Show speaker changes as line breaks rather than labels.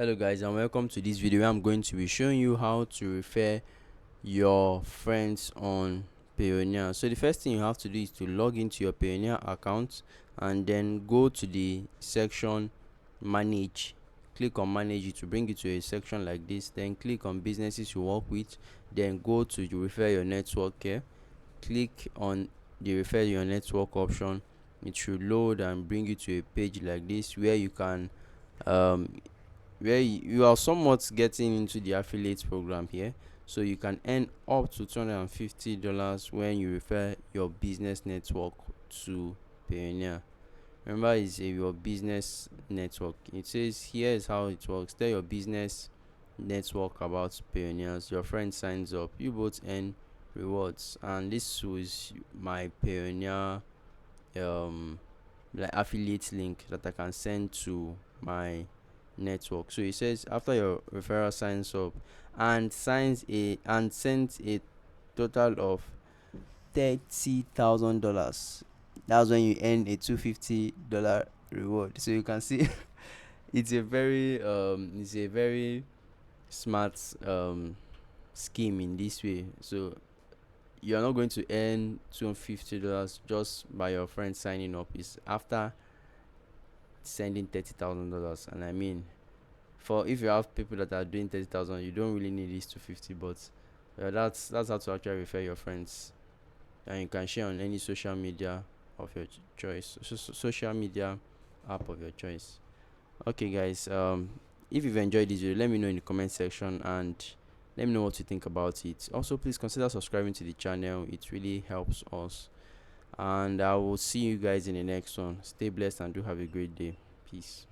Hello guys, and welcome to this video where I'm going to be showing you how to refer your friends on Payoneer. So the first thing you have to do is to log into your Payoneer account and then go to the section manage. Click on manage. It will bring you to a section like this. Then click on businesses you work with. Then go to refer your network here. Click on the refer your network option. It should load and bring you to a page like this where you can um where you are somewhat getting into the affiliate program here, so you can earn up to $250 when you refer your business network to Payoneer. Remember, it's your business network. It says here is how it works. Tell your business network about Payoneers. Your friend signs up, you both earn rewards. And this was my Payoneer like affiliate link that I can send to my network. So it says after your referral signs up and sends a total of $30,000, that's when you earn a $250 reward. So you can see it's a very smart scheme in this way. So you're not going to earn $250 just by your friend signing up. It's after sending $30,000. And I mean, for if you have people that are doing 30,000, you don't really need this 250. But that's how to actually refer your friends, and you can share on any social media of your choice, social media app of your choice. Okay guys, if you've enjoyed this video, let me know in the comment section and let me know what you think about it. Also, please consider subscribing to the channel. It really helps us, and I will see you guys in the next one. Stay blessed and do have a great day. Peace.